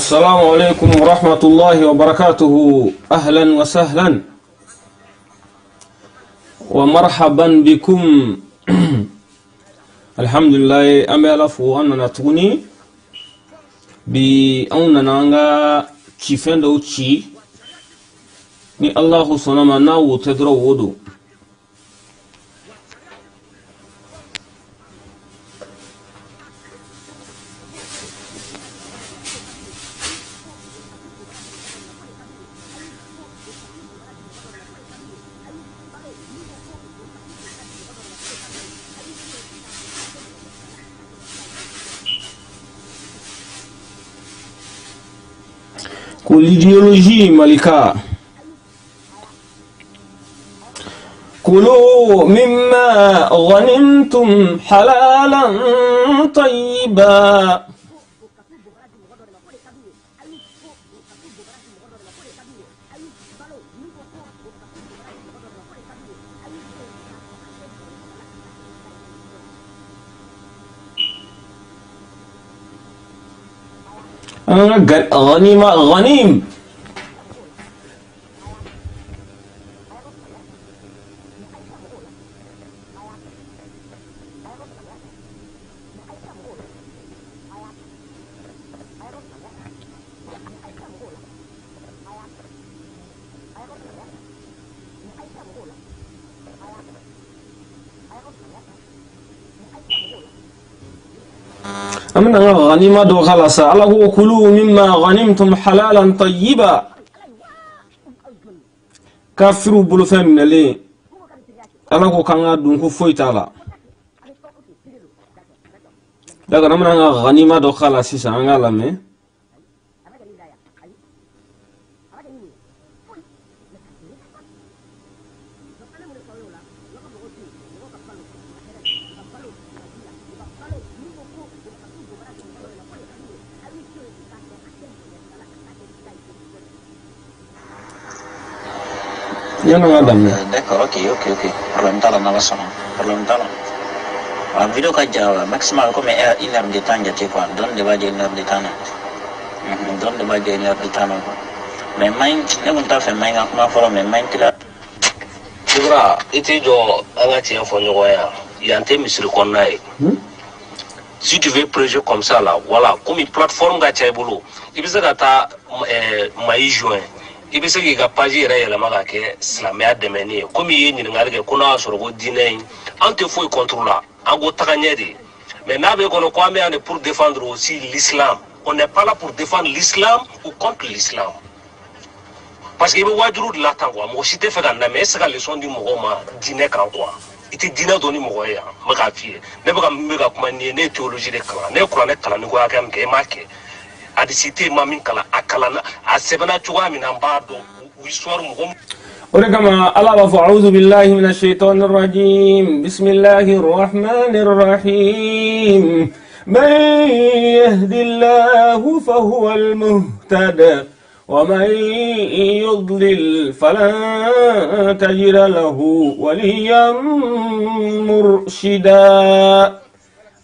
السلام عليكم ورحمة الله وبركاته. أهلا وسهلا ومرحبا بكم. الحمد لله أمي ألفو أننا تغني بأننا نانغا كيفين دو تشي ni Allah sonama na wote dro wodo ko l'idéologie malika. كلوا مما غنمتم حلالا طيبا. غنيم أمنا غنيمة دو خلاص الله هو كلوا مما غنمتم حلالا طيبا. كافروا بلوفين لي الله هو كان دون كفوي تعالى لكن أمنا غنيمة دو خلاص سانغا لامي D'accord, ok. Problème dans la navigation. Problème dans la vidéo que j'ai maximum comme 1 heure de temps, j'ai quoi. Donne de base 1 heure de temps. Donne de base 1 heure de temps. Mais main, ne vous fait main à comment faire mais main là. Tu vois, était do angati en fond il y a un thème sur le connaît. Si tu veux projet comme ça là, voilà, comme une plateforme gacha bolo. Il bisa gata mai juin. Il bisa ki ga page yɛrɛ yɛlɛma ka kɛ silamɛya dɛmɛni ye komi i ye ɲininkali kɛ ko n'a y'a sɔrɔ ko diinɛ in an tɛ foyi contre la an ko taga ɲɛ de mais n'a bɛ kɔnɔ ko an bɛ yan de pour défendre aussi l'islam. On n'est pas là pour défendre l'islam ou contre l'islam parce que i bɛ wajuru de la tan quoi mɔgɔ si tɛ fɛ ka na mais e se ka leçon di mɔgɔw ma diinɛ kan quoi i tɛ diinɛ dɔn ni mɔgɔ ye yan n bɛ k'a f'i ye ne bɛ ka kuma nin ye ne ye théologie de kalan ne ye kuranɛ kalan ni ko hakɛ min kɛ e m'a kɛ hadisite ma min kalan a kalan a sɛbɛnna cogoya min na n b'a dɔn u histoire mɔgɔ. ورقم الله فأعوذ بالله من الشيطان الرجيم. بسم الله الرحمن الرحيم. من يهد الله فهو المهتد ومن يضلل فلن تجد له وليا مرشدا.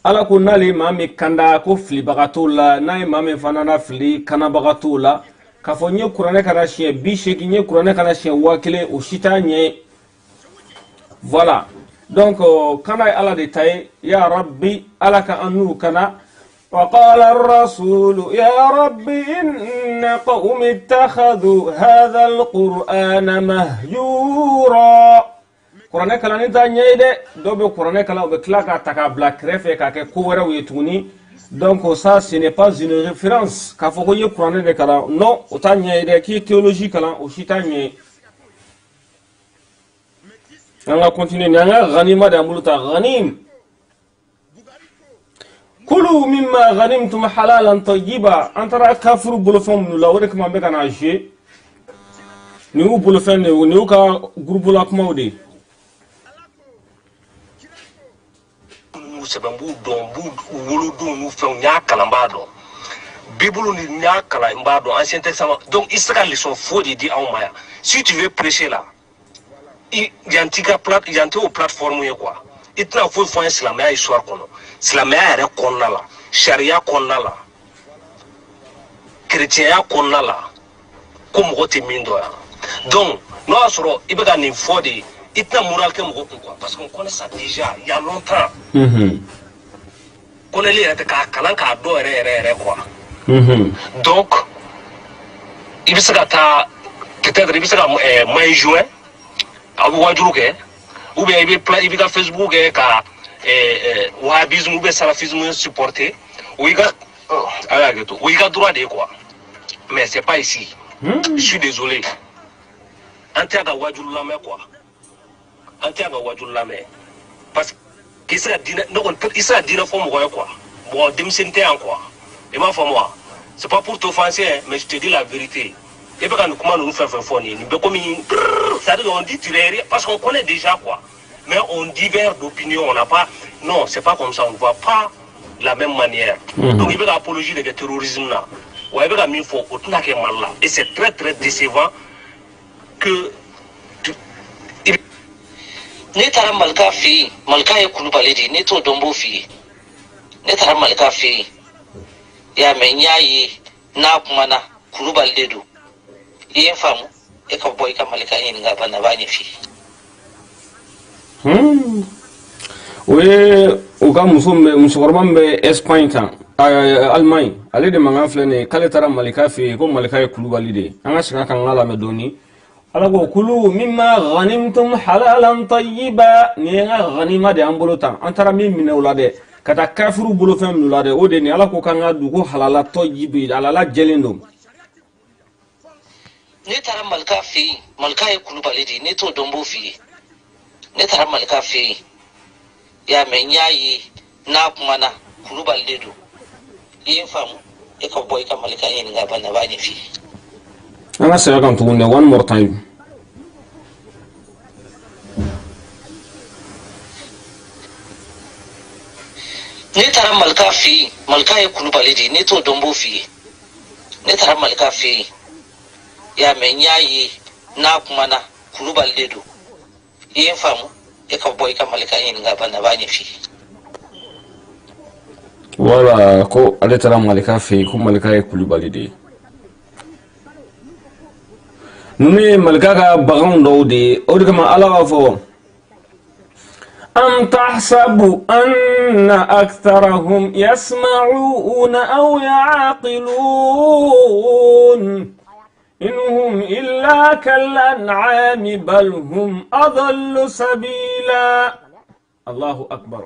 ala ko nale mame kanda ko fili bagatula nay mame fanana fili kana bagatula ka fo nye kurane kana chien bisheki nye kurane kana chien wakile o shita nye. Voilà donc kana ala détail ya rabbi ala ka anu kana وقال الرسول يا رب إن قوم اتخذوا هذا القرآن مهجورا. Kurane kala ni ta nyede dobe kurane kala obe klaka taka black refe ka ke kowera wetuni. Donc ça ce n'est pas une référence ka foko ye kurane de kala non ota nyede ki théologie kala o shita nye. On va continuer nanga ghanima da muluta ghanim. Kulu mimma ghanimtum halalan tayyiba. Antara kafir bulofon nu la wore kuma be kana je. Ni u bulofon ni u ka groupe la kuma ode. Sebambu don bu wulu don nu fe nya kala mbado bible ni nya kala mbado ancien testament donc israël sont faux de dire en maya si tu veux prêcher là il yantika plate yanto plateforme ye quoi itna faux fond islamia histoire kono islamia re konna la sharia konna la chrétien konna la ko mɔgɔ tɛ min dɔ yan donc n'o y'a sɔrɔ i bɛ ka nin fɔ de i tɛna moral kɛ mɔgɔ kun quoi parce qu'on connaît ça déjà il y a longtemps connaîli yɛrɛ tɛ k'a kalan k'a dɔn yɛrɛ quoi donc i bɛ se ka taa peut-être i bɛ se ka maille joint aw bɛ wajuru kɛ ou bien i bɛ ka Facebook kɛ ka wahhabisme ou bien salafisme supporter o y'i ka o y'i ka droit de ye quoi mais c'est pas ici je suis désolé an tɛ ka wajuru lamɛn quoi an tɛ ka wajuru lamɛn parce que i se ka diinɛ ne kɔni i se ka diinɛ fɔ mɔgɔ ye quoi bon denmisɛnnin tɛ yan quoi i m'a faamu wa c'est pas pour t'offenser hein, mais je te dis la vérité i bɛ ka nin kuma ninnu fɛn fɛn fɔ nin ye nin bɛ komi c'est-à-dire on dit tu es parce qu'on connaît déjà quoi mais on diverge d'opinion on n'a pas non c'est pas comme ça on ne voit pas de la même manière donc i bɛ ka apologie de kɛ terrorisme na wa i bɛ ka min fɔ o tɛna kɛ Mali la et c'est très très décevant que ne taara Malika fɛ yen Malika ye Kulubali de ye ne t'o dɔn b'o f'i ye ne taara Malika fɛ yen i y'a mɛn n y'a ye n'a kumana Kulubali de don i ye n faamu e ka bɔ i ka Malika ɲininka bana b'a ɲɛ f'i ye o ye u ka musokɔrɔba min bɛ Espagne tan Allemagne ale de mankan filɛ nin ye k'ale taara Malika fɛ yen ko Malika ye Kulubali de ye an ka segin a kan an k'a lamɛn dɔɔni ala ko kulu mimma ghanimtum halalan tayyiba ni ye n ka ghanima de an bolo tan an taara min minɛ o la dɛ ka taa kafiru bolofɛn minɛ o la dɛ o de ni ala ko k'an ka dun ko halala tayyibi halala jɛlen don ne taara Malika fɛ yen Malika ye Kulubali de ye ne t'o dɔn b'o f'i ye ne taara Malika fɛ yen i y'a mɛn n y'a ye n'a kumana Kulubali de don i ye n faamu e ka bɔ i ka Malika ɲininka bana b'a ɲɛ f'i ye an ka segin a kan tuguni dɛ one more time ne taara Malika fɛ yen Malika ye Kulubali de ye ne t'o dɔn b'o f'i ye ne taara Malika fɛ yen i y'a mɛn n y'a ye n'a kumana Kulubali de don i ye n faamu e ka bɔ i ka Malika ɲininka bana b'a ɲɛ f'i ye voilà ko ale taara Malika fɛ yen ko Malika ye Kulubali de ye ninnu ye Malika ka baganw dɔw de ye o de kama ala b'a fɔ أم تحسب أن أكثرهم يسمعون أو يعقلون إنهم إلا كالأنعام بل هم أضل سبيلا الله أكبر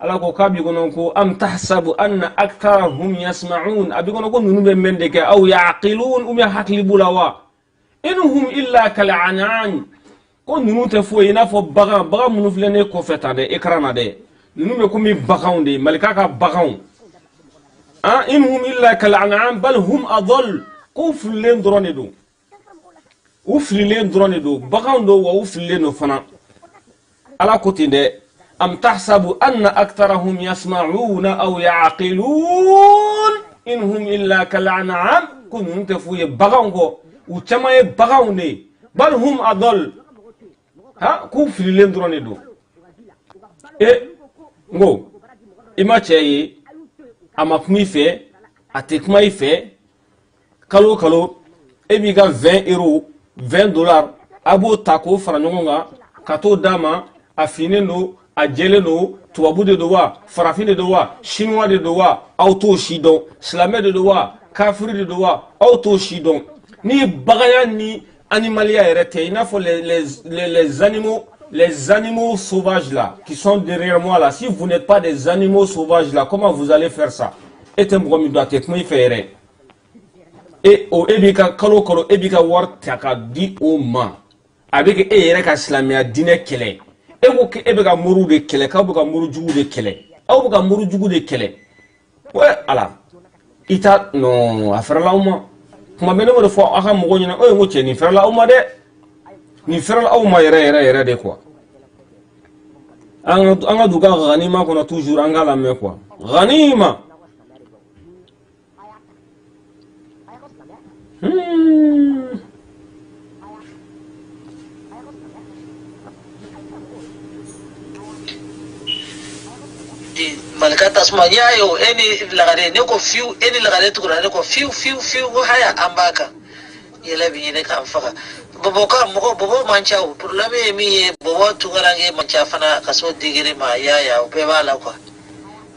ألاكو كابي يقولون أم تحسب أن أكثرهم يسمعون أبي يقولون ننبه من دك أو يعقلون أم يحقلبوا لوا إنهم إلا كالأنعام ko nunu tɛ foyi n'a fɔ bagan minnu filɛ ne kɔfɛ tan dɛ écran na dɛ nunu bɛ komi baganw de Malika ka baganw inhum illa kal an'am bal hum adall ko fililen dɔrɔn de don u fililen dɔrɔn de don baganw don wa u fililen don fana ala ko ten dɛ am tahsabu anna aktharahum yasma'una aw ya'qilun inhum illa kal an'am ko nunu tɛ foyi baganw kɔ u caman ye baganw de bal hum adall ku fililen dɔrɔn de don ngo i ma cɛ ye a ma kuma i fɛ a tɛ kuma i fɛ kalo kalo e b'i ka 20 euros $20 a b'o ta k'o fara ɲɔgɔn kan ka t'o d'a ma a finnen don a jɛlen don tubabu de don wa farafin de don wa chinois de don wa aw t'o si dɔn silamɛ de don wa kafiri de don wa aw t'o si dɔn ni bagaya ni animalia yɛrɛ tɛ i n'a fɔ les animaux sauvages là qui sont derrière moi là, si vous n'êtes pas des animaux sauvages là, comment vous allez faire ça? Et t'es mɔgɔ min don a tɛ kuma i fɛ yɛrɛ e b'i ka kalo kalo e b'i ka wari ta ka di o ma a bɛ kɛ e yɛrɛ ka silamɛya diinɛ kɛlɛ e ko k'e bɛ ka moriw de kɛlɛ k'aw bɛ ka morijugu de kɛlɛ aw bɛ ka morijugu de kɛlɛ ouais ala i ta non a fɛrɛla aw ma kuma bɛ ne b'o de fɔ aw ka mɔgɔw ɲɛna o ye n ko cɛ nin fɛrɛla aw ma dɛ nin fɛrɛla aw ma yɛrɛ de quoi an ka du ka ghanima kɔnɔ toujours an k'a lamɛn quoi ghanima malkata asma nyayo eni lagare ne ko fiu eni lagare tukura ne ko fiu haya ambaka yela bi ne kan faka bobo ka mo bobo mancha problème mi bobo tungarange mancha fana kaso digire ma ya o be bala ko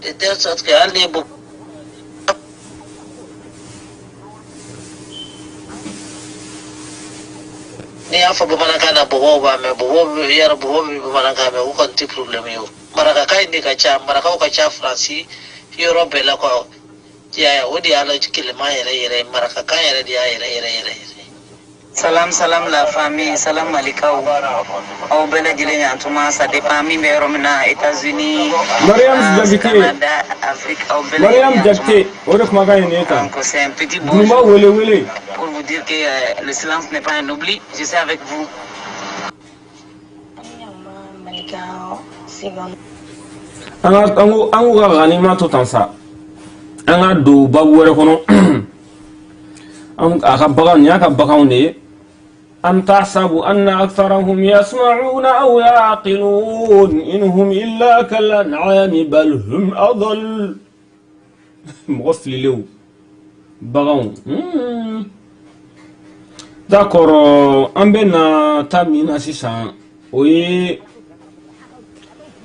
de tel sorte que alni bo ni afa bo manaka na bobo ba me bobo yar bobo mi bo manaka me ko ti problème yo maraka kai ni ka cha maraka ka cha franci yoro bela ko ya wodi ala tikile ma yere maraka kai yere dia yere salam la famille salam alikaw au bela jile antuma ça dépend mi me romna États-Unis Mariam Jabite Afrique au bela Mariam Jabite orek magay ne ta donc c'est un petit duma bonjour wele pour vous dire que le silence n'est pas un oubli je suis avec vous angu ga ganima to tansa anga do babu wore kono aka bagan ya ka bagan ne am tahsabu anna aktharahum yasma'una aw yaqilun inhum illa kal an'ami bal hum adall mghflilu bagan d'accord ambena tamina sisan oye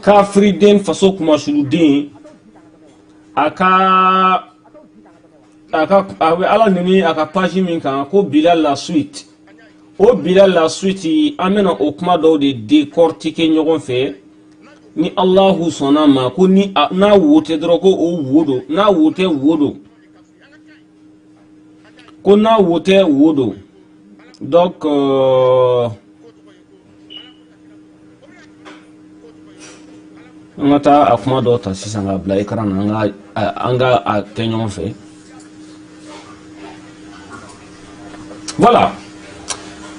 kafri den faso kuma shurudin aka ala nini aka page min kan ko Bilal la suite o Bilal la suite amena o kuma dɔw de décortiquer ɲɔgɔn fɛ ni Allahu sɔnna ma ko ni n'a wote dɔrɔn ko o wodo n'a wote wodo ko n'a wote wodo donc on va ta akuma dɔw ta sisan ka bila écran na an ka a kɛ ɲɔgɔn fɛ voilà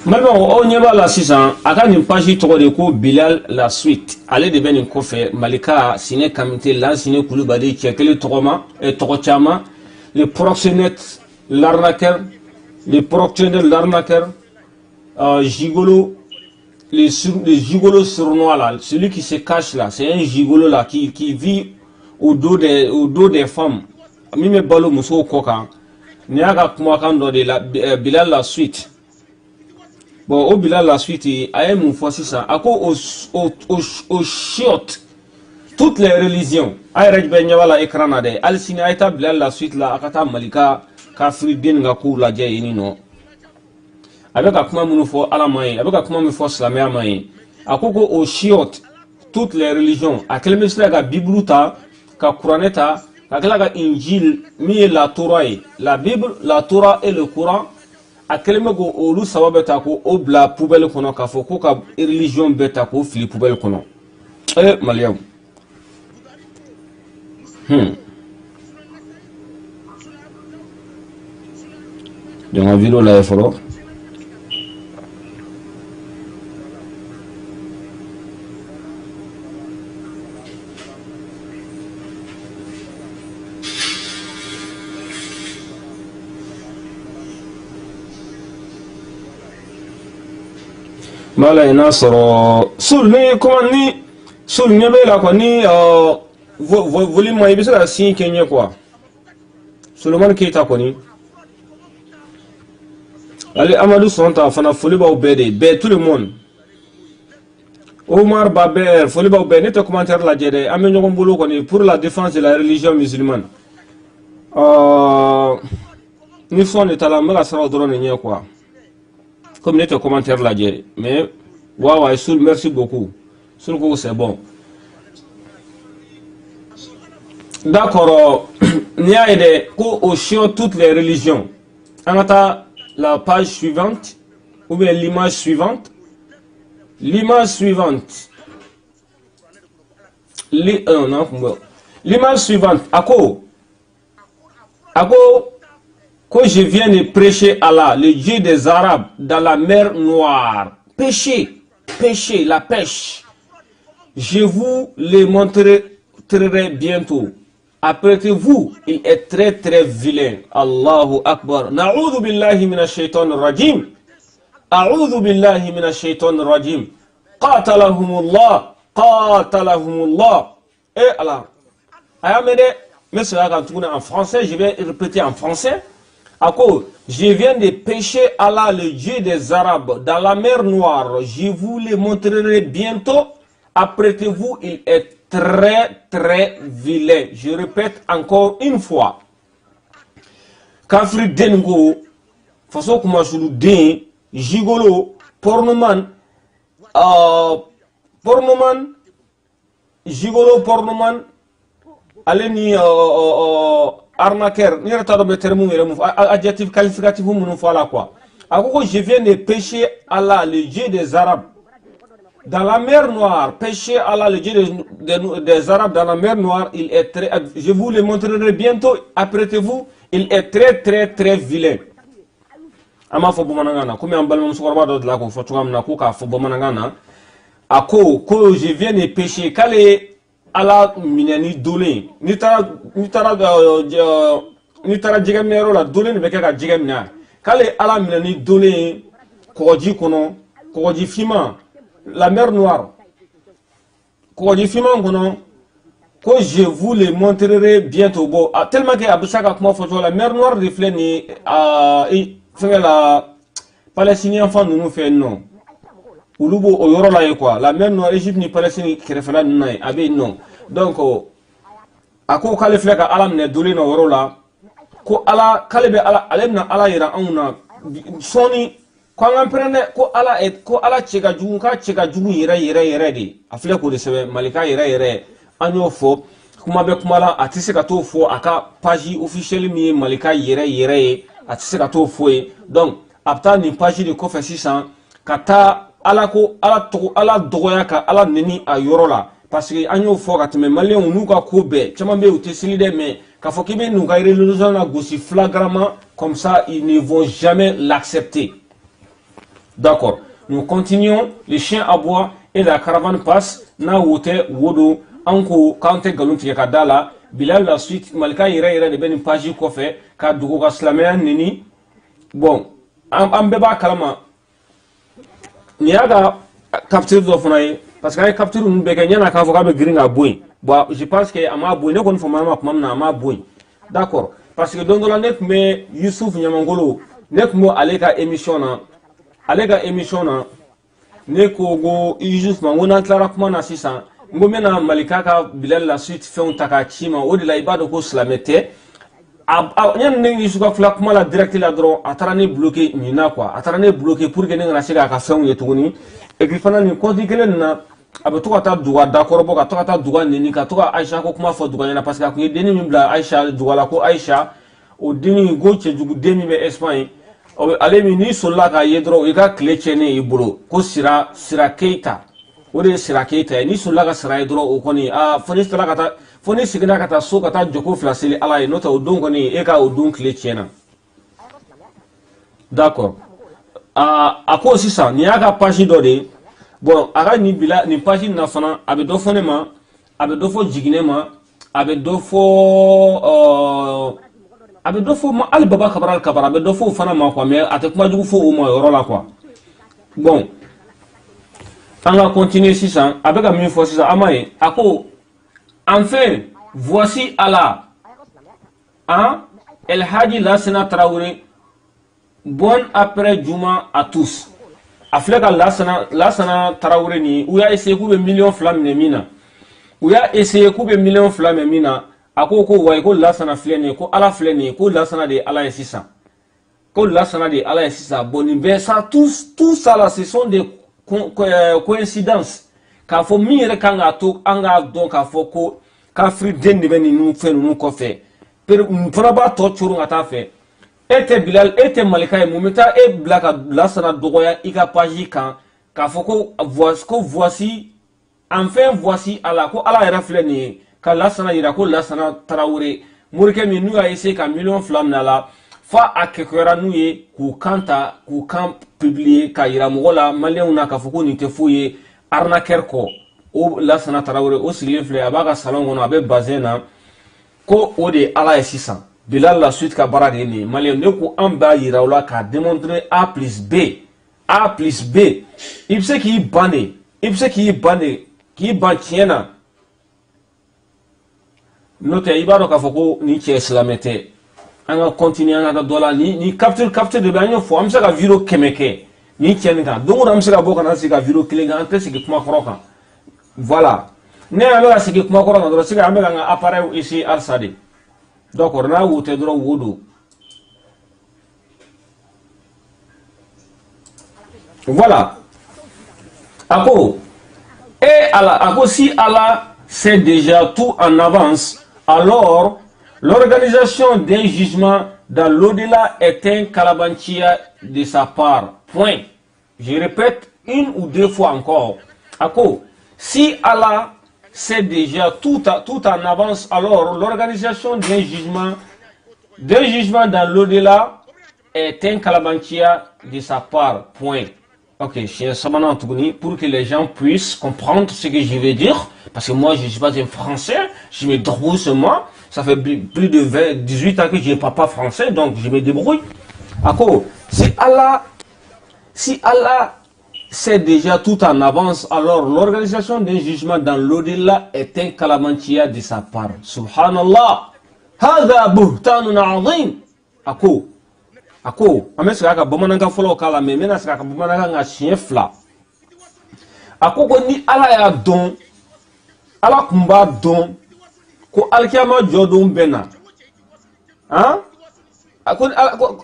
maintenant o ɲɛ b'a la sisan a ka nin page tɔgɔ de ko Bilal la suite ale de bɛ nin kɔfɛ Malika Sine Kamite Lansine Kulubali cɛ kelen tɔgɔ caman le proxénète l'arnaqueur gigolo les gigolos sournois là, celui qui se cache là, c'est un gigolo là qui vit au dos des femmes. Mime balo muso koka. Niaga kuma kando de la Bilal la suite. Bon, au Bilal la suite, aye mon fois ça. Ako au chiotte toutes les religions. Aye rejbe nyawala écran de. Al sini aita Bilal la suite là akata Malika kafri din ngaku la jay ini no. Avec un comment nous faut à la main, avec un comment nous faut la main. À quoi au chiotte toutes les religions. À quel monsieur la Bible ta, ka Coraneta, à quel la Injil, mi la Torah, la Bible, la Torah et le Coran. À quel moment au loup sawa betako au bla poubelle kono ka foko ka religion betako fili poubelle kono. Maliam. Donc la vidéo là est fort. Mala ina soro sul ni comment ni sul nyebe la quoi ni volume moi bisa la sin Kenya quoi Solomon Keita quoi ni allez Amadou Sonta fana foli ba obede be tout le monde Omar Baber foli ba obede net commentaire la jede amé ñoko mbolo quoi ni pour la défense de la religion musulmane ni fon de tala mega sara drone ñe quoi comme net commentaire là mais waouh Soul merci beaucoup Soul c'est bon d'accord n'y a aidé au chien toutes les religions on a la page suivante ou bien l'image suivante l'image suivante à quoi que je viens de prêcher Allah, le Dieu des Arabes, dans la mer Noire. Pêchez, la pêche. Je vous le montrerai bientôt. Apprêtez-vous, il est très vilain. Allahu Akbar. Na'udhu billahi minash shaitanir rajim. A'udhu billahi minash shaitanir rajim. Qatalahumullah. Et Allah. Mais cela en français, je vais répéter en français. Je viens de pêcher Allah, le Dieu des Arabes, dans la mer Noire. Je vous le montrerai bientôt. Apprêtez-vous, il est très très vilain. Je répète encore une fois. Kafri dengo, façon comment je den, gigolo, pornoman, gigolo, pornoman, allez arnaqueur, ni retard de terme, adjectif qualificatif, voilà quoi. Je viens de pêcher Allah, le Dieu des Arabes, dans la mer Noire. Pêcher Allah, le Dieu des Arabes, dans la mer Noire, il est très, je vous le montrerai bientôt, apprêtez-vous, il est très très très vilain. Ama fo bomanangana, comme un ballon sur le de la confortable na kuka fo bomanangana. Ko je viens de pêcher, kale ala minani dole ni tara jigamnero la dole ne beka ka jigamna kale ala minani dole koji kono koji fima la mer Noire koji fima kono ko je vous le montrerai bientôt. Bon tellement que abusaka comment photo la mer Noire reflète ni fait la palestinien fan nous fait non Ulubo oyorola quoi la mer Noire Égypte ni Palestine qui reflète non abe non. Donc ako kale fleka ala ne dole no worola ko ala kale be ala alemna ala ira auna soni ko ngam prene ko ala chega jugu yere de afle ko de sebe malika yere anyo fo kuma be kuma la atise ka to fo aka page officiel mi malika yere atise ka to fo donc apta ni page de ko fa 600 kata ala ko ala dogoya ka ala neni a yorola. Parce que agno fo ka teme malien nous ka ko be chama be utesili de mais ka fo kibe nous ka religion na gosi flagramment comme ça ils ne vont jamais l'accepter. D'accord. Nous continuons, les chiens aboient et la caravane passe na wote wodo anko kante galunti ka dala bilal la suite malika ira de ben page ko fe ka dugo ka slaméen nini bon ambe ba kalama niaga capture do funaye parce que ay capture nous be gagner ka fo ka be gringa boy bon je pense que ama boy ne kon fo mama ko mamna ama boy d'accord parce que dondola nek me Youssouf Nyamangolo nek mo aleka émission na neko go Youssouf mangona clara kuma na sisa ngomena malika ka bilal la suite fait un takachima o de la ibado ko slamete nyen ne Youssouf ka fla kuma la direct la dro atarane bloqué nina quoi atarane bloqué pour que ngana siga ka fait un yetuguni et puis fana ni ko dikelen na abe to kata duwa d'accord bo ka to kata duwa nini ka to Aisha ko kuma fo duwa na parce que ko deni mi bla Aisha duwa la ko Aisha o deni go che jugu demi be Espagne o ale mi ni solla ka yedro e ka klechene iburo ko sira keita o de sira keita ni solla ka sira yedro o koni foni sira kata foni signa kata so kata joko flaseli ala e nota o don koni e ka o don klechena d'accord ako sisa ni aka page do de bon aga ni bila ni page na fana abe do fonema abe do fo jiginema abe do fo ma al baba kabara abe do fo fana ma quoi mais ate kuma jugu fo o ma yoro la quoi bon on va continuer sisa avec la même fois sisa amaye ako enfin voici Allah El Hadji Lassana Traoré. Bon après Juma à tous. Afleka Lassana Traoré ni ou ya essayé ko be million flamme ne mina. Ou ya essayé ko be million flamme mina. Ako ko way ko Lassana flene ko ala flene ko Lassana de ala insisa. Ko Lassana de ala insisa. Bon ben ça tout ça là ce sont des coïncidences. Ka fo mire kanga to anga donc ka fo ko ka free den de beni nu fe nu ko fe. Per mfraba to churu ngata fe. Ete Bilal, ete Malika et Moumeta et Blaka Lassana Dogoya, Ika Paji kan, Kafoko voici, enfin voici Allah, ko Allah reflène, ka Lassana Irako Lassana Traoré, Mourke Minou a essayé qu'un million flamme nala, fa akekera nouye, kou kanta, kou kan publié, ka iramola, malien ou na Kafoko nite fouye, arnakerko, ou Lassana Traoré, au silifle, abaga salon, on avait bazena, ko ode Allah et 600. Bilal la suite ka bara de ni malien ne ko amba yirawla ka démontrer A plus B ibse ki bane ki ban tiena note ibaro ka foko ni che islamete anga continue anga dola ni capture de banyo fo amsa ka viro kemeke ni chenga donc amsa ka boka na sika viro kilenga ante sika kuma kroka voilà ne ala sika kuma kroka do sika amela nga appareil ici alsadi donc on a wote dro wodo voilà ako et Allah ako si Allah sait déjà tout en avance, alors l'organisation d'un jugement dans l'au-delà est un calabanchia de sa part. Point. Je répète une ou deux fois encore. Ako, si Allah sait déjà tout en avance, alors l'organisation d'un jugement dans l'au-delà est un calabanchia de sa part. Point. Ok, chien Samana pour que les gens puissent comprendre ce que je veux dire. Parce que moi, je ne suis pas un Français. Je me débrouille seulement. Ça fait plus de 18 ans que je ne parle pas français. Donc, je me débrouille. D'accord. Si Allah sait déjà tout en avance, alors l'organisation d'un jugement dans l'au-delà est un calamantia de sa part. Subhanallah. Hada buhtanun azim. Ako. Ako, amesika ka bomananga folo kala me mena sika ka bomananga nga chien fla. Ako ko ni ala ya don, ala kumba don, ko alkiyama jodon bena. Hein? Ako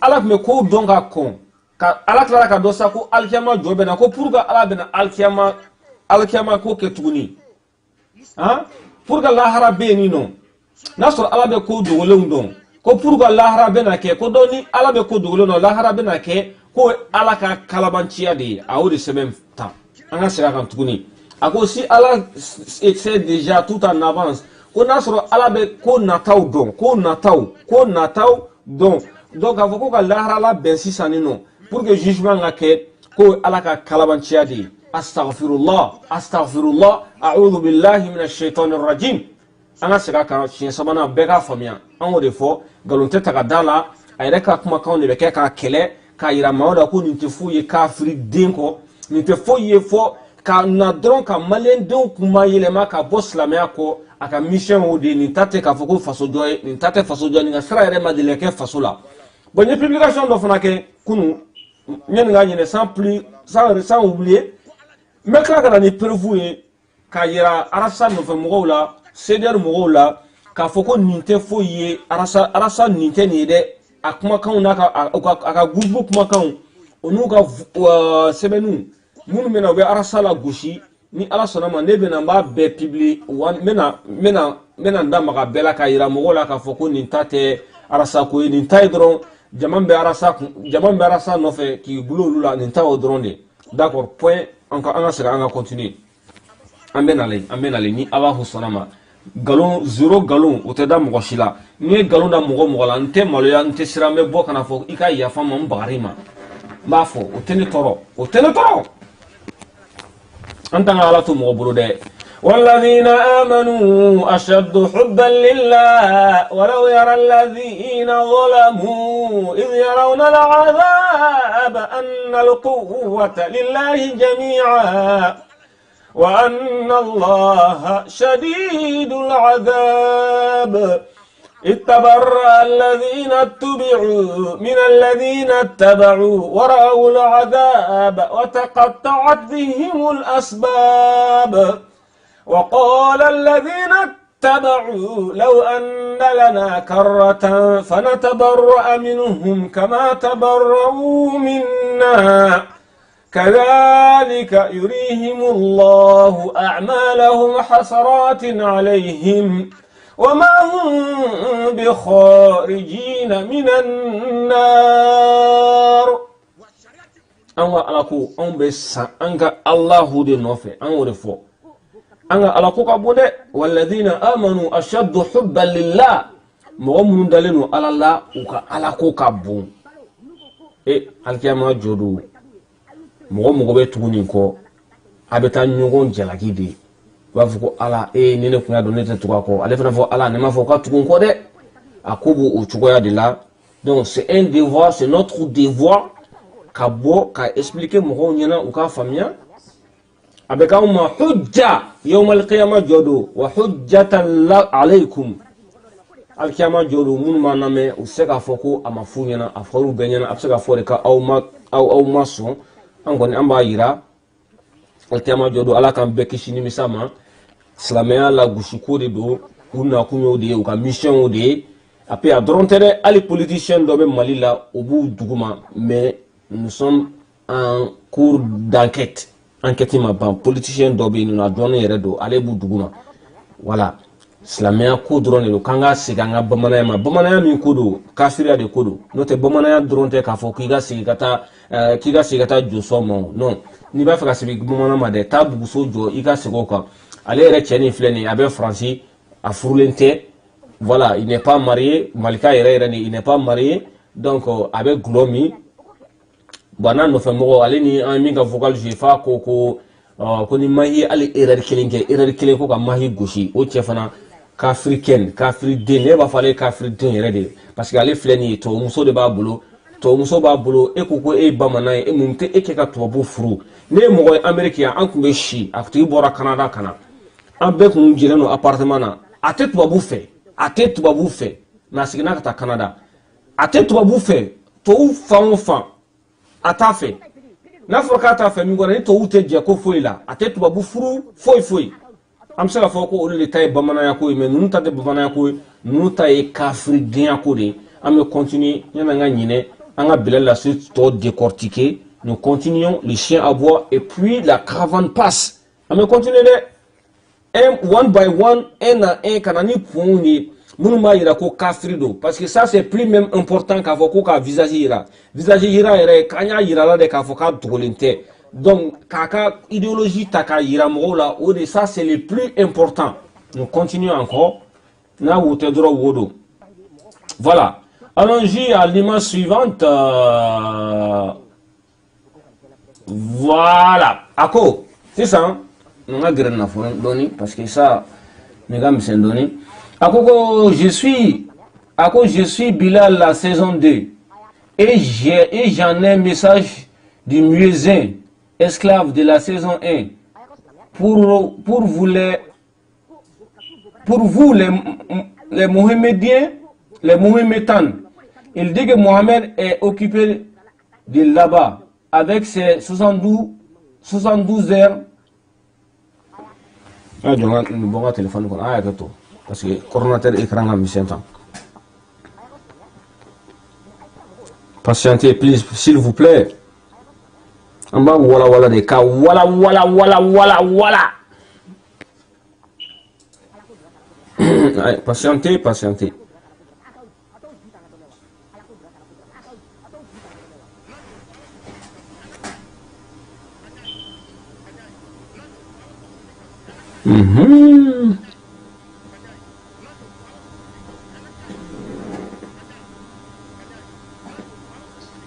ala me ko don ka kon. Ka ala klara ka dosa ko alkiyama jobena ko purga ala bena alkiyama ko ketuni. Hein? Purga lahara beni non. Nasor ala be ko dogolon don. Ko pourquoi lahara bena ke ko doni ala be ko dogolo no lahara bena ke ko ala ka kalabanchia de a o de ce même temps anga sera kan tukuni ako si ala sait déjà tout en avance ko nasro ala be ko nataw don donc avoko ka lahara la ben sisani no pour que jugement nga ke ko ala ka kalabanchia de astaghfirullah a'udhu billahi minash shaitanir rajim anga sera kan chien sabana beka famia an de fo galonte taka dala ayre ka kuma kan de beke ka kele ka ira mawda ko ni te fu ye kafiri denko ni te fo ye fo ka na dron ka malen den kuma yele ma ka boslamia ko aka mission o de ni tate ka foko faso joy ni tate faso joy ni sara yere ma de leke faso la bon ni publication do fana ke kunu nyen nga nyene sans oublier me ka kana ni preuve ka ira arasa no fe mo la seder mo la ka foko ninte foye arasa ninte ni de akuma kan na aka groupe kuma kan onu ka sebenu munu mena be arasa la goshi ni ala sona ma ne be na ba be publier mena ndama ka bela ka ira mo la ka foko nintate arasa ko ni taidron jamambe arasa no fe ki bulo lula ninta odron de d'accord point encore anga sera anga continuer ambenale ni aba husonama galon zero galon o te da mogo shila ni galon da mogo la nte maloya nte sirambe bo kana fo ika yafa mam barima ba fo o tene toro antanga ala to mogo bulu de والذين آمنوا أشد حبا لله ولو يرى الذين ظلموا إذ يرون العذاب أن القوة لله جميعا وأن الله شديد العذاب اتبرأ الذين اتبعوا من الذين اتبعوا ورأوا العذاب وتقطعت بهم الأسباب وقال الذين اتبعوا لو أن لنا كرة فنتبرأ منهم كما تبرؤوا منا كذلك يريهم الله أعمالهم حسرات عليهم وما هم بخارجين من النار أنغا ألاكو أنبسا أنغا الله دي نوفي أنغا رفو أنغا ألاكو كابوني والذين آمنوا أشد حبا لله مغمون دلنو على الله وكا ألاكو كابون الكيامة جدو mogo be tuguni ko abeta nyugon jalaki de ba fuko ala nene kunya do nete tukako ale fana fo ala ne ma fo ka tugun ko de akobu o tugoya de la donc c'est un devoir, c'est notre devoir ka bo ka expliquer mogo nyana u ka famia abeka umma hujja yawm al-qiyamah jodo wa hujjatan alaykum alkiyama jɔdo minnu b'an lamɛn u se k'a fɔ ko a ma f'u ɲɛna a fɔr'u bɛɛ ɲɛna a bɛ se k'a fɔ de ka aw ma sɔn an kɔni an b'a yira alkiyama jɔdo ala k'an bɛɛ kisi nimisa ma silamɛya la gosiko de don u nakun y'o de ye u ka mission y'o de ye après a dɔrɔn tɛ dɛ hali politicien dɔ bɛ Mali la u b'u duguma mais nous sommes en cours d'enquête enquête ma ban politicien dɔ bɛ yen a dɔnnen yɛrɛ don ale b'u duguma voilà silamɛya ko dɔrɔn de don k'an ka segin an ka bamananya ma bamananya min ko don kafiriya de ko don n'o tɛ bamananya dɔrɔn tɛ k'a fɔ k'i ka segin ka taa jɔsɔn ma non n'i b'a fɛ ka segin bamananya ma dɛ taa buguso jɔ i ka segin o kan ale yɛrɛ cɛ nin filɛ nin ye a bɛ Faransi a furulen tɛ voilà il n'est pas marié malika yɛrɛ ni il n'est pas marié donc a bɛ gulɔ min bon n'a nɔfɛ mɔgɔ ale ni an min ka vocal joué fa ko ni mahi hali erreur kelen kɛ erreur kelen ko ka mahi gosi o cɛ fana kafirikɛn kafiriden ne b'a fɔ ale ye kafiriden yɛrɛ de parce que ale filɛ nin ye tubabumuso de b'a bolo tubabumuso b'a bolo e ko e ye bamanan ye e mun tɛ e kɛ ka tubabu furu ne ye mɔgɔ ye Amérique yan an tun bɛ si a tigi bɔra Canada ka na an bɛɛ tun jilen don appartement na a tɛ tubabu fɛ a tɛ tubabu fɛ mais a seginna ka taa Canada a tɛ tubabu fɛ tubabu fan o fan a t'a fɛ n'a fɔra k'a t'a fɛ min kɔnɔ ni tubabu tɛ jɛ ko foyi la a tɛ tubabu furu foyi an bɛ se k'a fɔ ko olu de ta ye bamananya ko ye mais ninnu ta tɛ bamananya ko ye ninnu ta ye kafiridenya ko de ye an bɛ continuer yanni an ka ɲinɛ an ka Bilal la suite tɔ décortiquer nous continuons les chiens à boire et puis la caravane passe an bɛ continuer dɛ one by one un à un ka na ni kun ye minnu b'a yira ko kafiri don parce que ça c'est plus même important k'a fɔ ko ka visage yira yɛrɛ k'an y'a yira la de k'a fɔ k'a dogolen tɛ donc k'a ka idéologie ta k'a yira mɔgɔw la o de ça c'est le plus important nous continuons encore n'a wo tɛ dɔrɔn wo don voilà allons-y à l'image suivante voilà a ko sisan n ka gɛrɛ nafolo dɔɔni parce que ça ne ka misɛn dɔɔni a ko je suis Bilal la saison 2 et j'en ai un message du muezzin esclave de la saison 1 pour vous les Mohammediens, les Mohammedans. Il dit que Mohamed est occupé de là-bas avec ses 72 heures. Ah, je vais vous téléphone. Ah, parce que le coordinateur écran a mis 5 ans. Patientez, please, s'il vous plaît. En bas, voilà des cas. Voilà. Allez, patientez.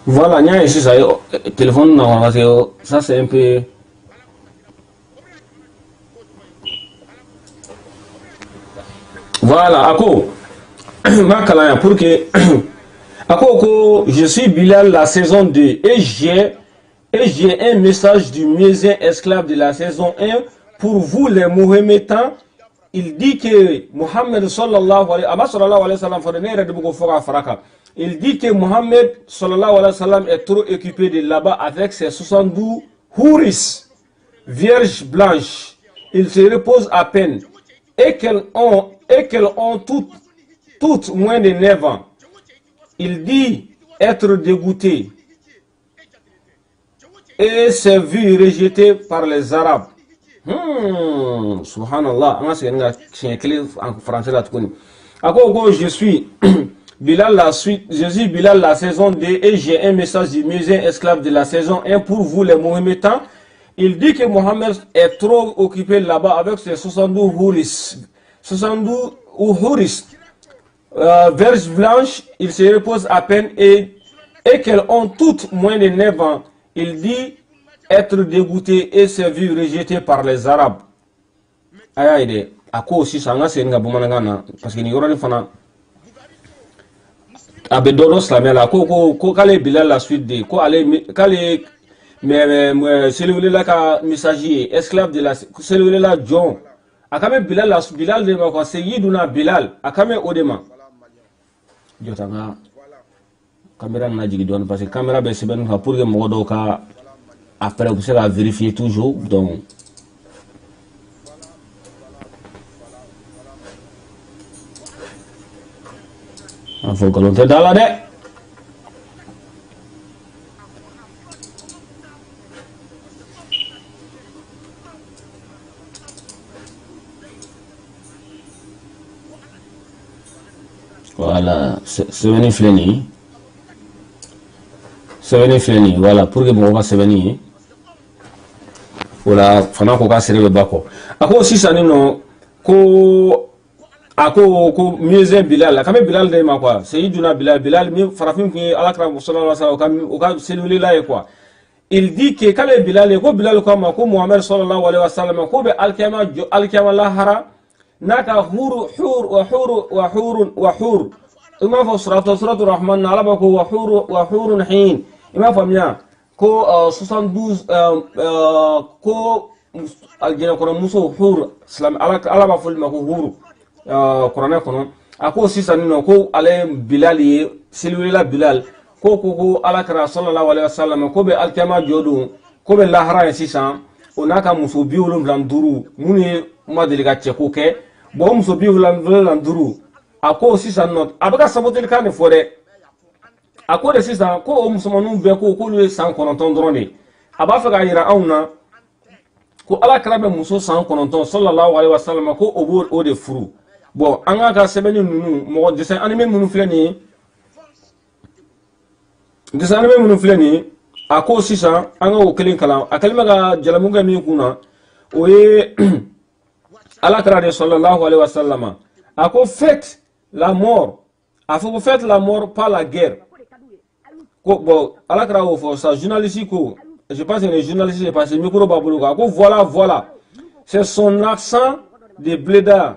Voilà, il y a ici ça, téléphone, ça c'est un peu... Voilà, Ako, pour que... Ako, je suis Bilal la saison 2 et j'ai un message du muezzin esclave de la saison 1 pour vous les Mohammedans. Il dit que Mohammed sallallahu alayhi wa sallam, il dit que Mohammed sallallahu alayhi wa sallam est trop occupé de là-bas avec ses 72 houris, vierges blanches. Il se repose à peine et qu'elles ont toutes moins de 9 ans. Il dit être dégoûté et s'est vu rejeté par les Arabes. Subhanallah, en français là, je suis Bilal la saison 2 et j'ai un message du muezzin esclave de la saison 1 pour vous les Mohammedans. Il dit que Mohammed est trop occupé là-bas avec ses 72 houris, verges blanches. Il se repose à peine et qu'elles ont toutes moins de 9 ans. Il dit être dégoûté et s'est vu rejeté par les Arabes. Aïe, à quoi aussi ça n'a c'est une parce que n'y aura pas Abedono Slamela, ko kale Bilal la suite de ko ale kale mais celui là ka messager esclave de la celui là John akame Bilal de ko Sayyiduna Bilal akame odema jotanga caméra na jigi don parce que caméra be seben ka pour que mo do ka après vous serez à vérifier toujours donc il faut que l'on te dans la dé voilà c'est venu fleni voilà pour que mon va se venir voilà fana ko ka sere bako ako sisani no ko ako ko mieux Bilal kame Bilal de ma quoi Sayyiduna Bilal mi farafin ki alakra sallallahu alaihi wasallam o ka celui là quoi il dit que kale Bilal ko ma ko Muhammad sallallahu alaihi wasallam ko be alkiyama lahara naka hur ima fa suratul rahman alaba ko wa hurun hin ima fa miya ko 72 ko aljina ko muso hur islam alaba ful ma ko hur qur'ana kono ako sisan no ko ale Bilal ye silwila Bilal ko alakra sallallahu alaihi wasallam ko be alkiyama jodu ko be lahara sisan onaka muso biwulum landuru muni madeliga cheko ke bo muso biwulum landuru ako sisan not abaka sabotel kan fore ako de sisan ko musulmanu be ko lu san kononton drone aba fa ga yira awna ko ala karabe muso san kononton sallallahu alaihi wasallam ko o de furu bon anga ka sebeni nunu mo dessin animé nunu fleni ako sisan anga o kelin kala akalima ga jalamunga mi kuna o ye ala karabe sallallahu alaihi wasallam ako fait la mort, il faut faire la mort par la guerre. Bon, ça journaliste, je pense que les journalistes, parce que voilà, c'est son accent de blédard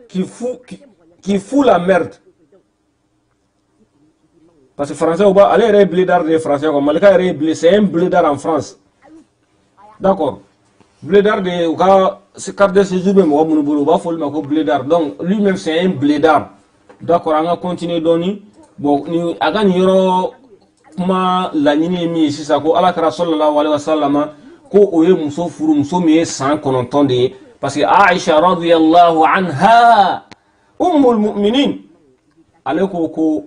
qui fout la merde. Parce que français, allez, il y a blédard des français, c'est un blédard en France. D'accord. Blédard c'est carte de séjour, blédard. Donc, lui-même, c'est un blédard. D'accord, on va continuer doni bon ni aga ni yoro kuma la nyini mi sisa ko ala kara sallallahu alaihi wasallam ko oye muso furu muso mi 190 de parce que Aisha radhiyallahu anha ummul mu'minin ale ko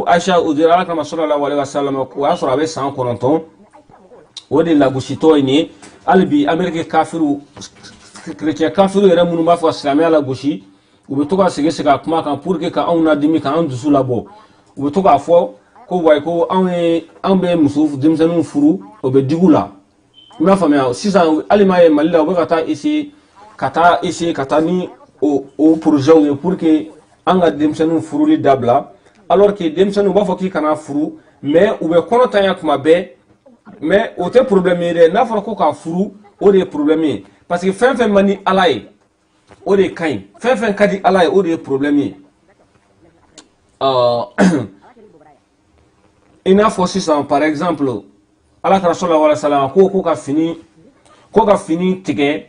Aisha udira ala kara sallallahu alaihi wasallam ko asra be 190 wodi la gushito ni albi amerique kafiru chrétien kafiru yere munu ba fa islamia la gushi ou be to ka sege ka kuma kan pour que ka on dimi kan an dusu labo ou be to ka fo ko way ko an be musu dimsanu furu o be digula ma famia sisan alima e malila o be kata isi kata ni o projet pour que an ga dimsanu furu li dabla alors que dimsanu ba fo ki kana furu mais ou be kono tanya kuma be mais o te problème re na fo ko ka furu o de problème parce que fin mani alay o de kain fin kadi ala o de problème ina fo sisan par exemple ala ta sallallahu alaihi wasallam ko ka fini tige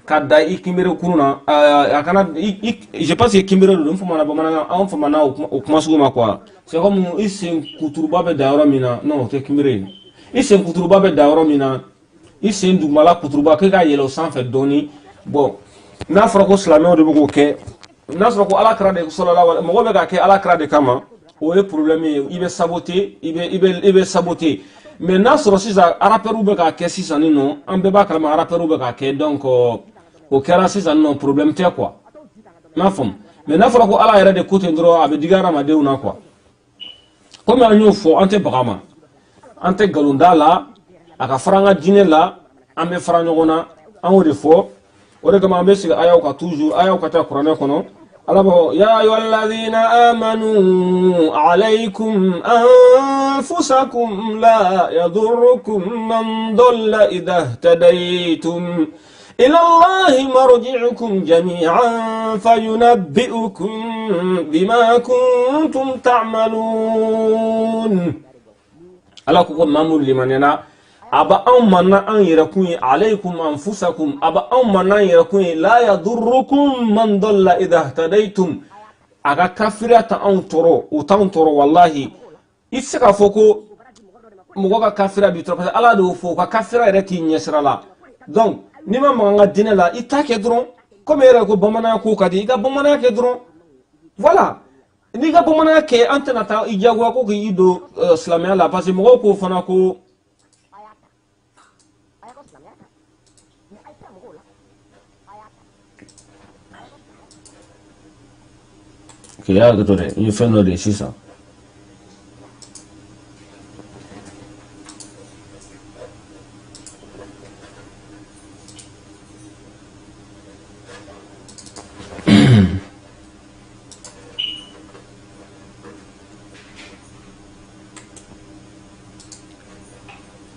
kada ikimere kununa akana je pense que kimere do fo mana bamana on fo mana o kuma suguma quoi c'est comme isen kuturba be dawra mina non te kimere isen kuturba be dawra mina isen dugmala kuturba ke ga yelo sans fait doni bon n'a fɔra ko silamɛw de bɛ k'o kɛ n'a sɔrɔ ko ala kira de sallallahu alaihi mɔgɔ bɛ ka kɛ ala kira de kama o ye problème ye i bɛ saboter mais n'a sɔrɔ sisan rappeurs bɛ ka kɛ sisan nin nɔ an bɛɛ b'a kalama rappeurs bɛ ka kɛ donc o kɛra sisan nɔ problème tɛ quoi n'a faamu mais n'a fɔra ko ala yɛrɛ de ko ten dɔrɔn a bɛ digi hadamadenw na quoi comme an y'o fɔ an tɛ baga ma an tɛ nkalonda la a ka fara an ka diinɛ la an bɛ fara ɲɔgɔn na an y'o de fɔ. ولكن بس آية توجور آية كتاب القرآن كنو الله يا أيها الذين آمنوا عليكم أنفسكم لا يضركم من ضل إذا اهتديتم إلى الله مرجعكم جميعا فينبئكم بما كنتم تعملون الله كقول مامور لمن ينا aba an manna an yɛrɛkun alaykum anfusakum aba an manna an yɛrɛkun la yadurrukum man dalla idha ihtadaytum aga kafira ta an toro o ta an toro wallahi isaka foko mugo ka kafira bi trop ala do fo ka kafira yɛrɛ ti ɲɛsira la donc ni ma manga dinɛ la ita ke dron comme yɛrɛ ko bamanan ko kadi i ka bamanan ke dron voilà ni ka bamanan ke an tɛna ta i jagoya ko k'i do silamɛya la parce que mɔgɔw ko fana ko que ya que tore ni fɛn dɔ de sisan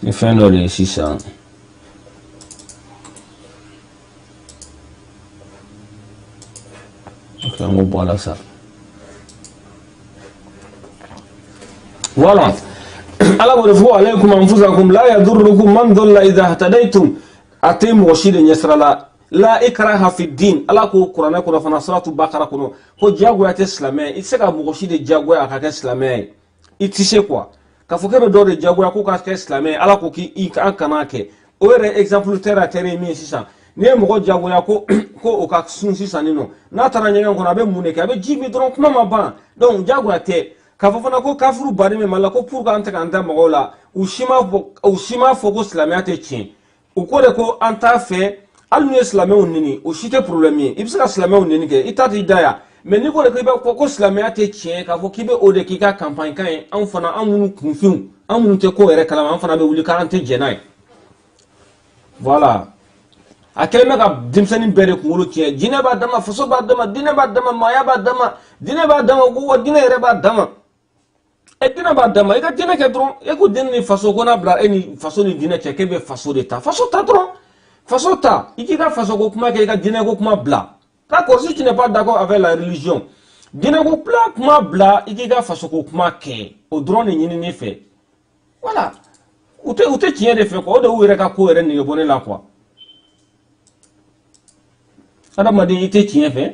ni fɛn dɔ de sisan an ko bɔ a la sa voilà ala b'o de fɔ alaykum anfusakum la yadurrukum man dalla idha ihtadaytum ate mɔgɔ si de ɲɛsira la ikraha fi din ala ko kuranɛ kɔnɔ fana suratu bakara kɔnɔ ko jagoya tɛ silamɛ i tɛ se ka mɔgɔ si de jagoya a ka kɛ silamɛ ye i tɛ se quoi k'a fɔ k'e bɛ dɔ de jagoya ko ka kɛ silamɛ ye ala ko k'i an kana kɛ o yɛrɛ exemple terre à terre ye min ye sisan n'i ye mɔgɔ jagoya ko o ka sun sisan nin nɔ n'a taara ɲɛgɛn kɔnɔ a bɛ mun de kɛ a bɛ ji min dɔrɔn kuma ma ban donc jagoya tɛ k'a fɔ fana ko kafiru baden bɛ mali la ko pour que an tɛ k'an da mɔgɔw la u si ma fɔ ko silamɛya tɛ tiɲɛ u ko de ko an t'a fɛ hali n'u ye silamɛw neni o si tɛ problème ye i bɛ se ka silamɛw neni kɛ i ta t'i da yan mais n'i ko de k'i bɛ fɔ ko silamɛya tɛ tiɲɛ k'a fɔ k'i bɛ o de k'i ka campagne kan ye anw fana an minnu kunfinw an minnu tɛ ko yɛrɛ kalama an fana bɛ wuli k'an tɛ jɛn n'a ye voilà a kɛlen bɛ ka denmisɛnnin bɛɛ de kunkolo tiɲɛ jinɛ b'a dama faso b'a dama dinɛ b'a dama maaya b'a dama dinɛ b'a dama ko wa dinɛ yɛrɛ b'a dama dinɛ b'a dama i ka dinɛ kɛ dɔrɔn e ko den ni faso ko n'a bila e ni faso ni dinɛ cɛ k'e bɛ faso de ta faso ta dɔrɔn faso ta i k'i ka faso ko kuma kɛ i ka dinɛ ko kuma bila d'accord si tu n'es pas d'accord avec la religion dinɛ ko kuma bila i k'i ka faso ko kuma kɛ o dɔrɔn de ɲini ne fɛ voilà u tɛ tiɲɛ de fɛ quoi o de y'u yɛrɛ ka ko yɛrɛ nege bɔ ne la quoi adamaden i tɛ tiɲɛ fɛ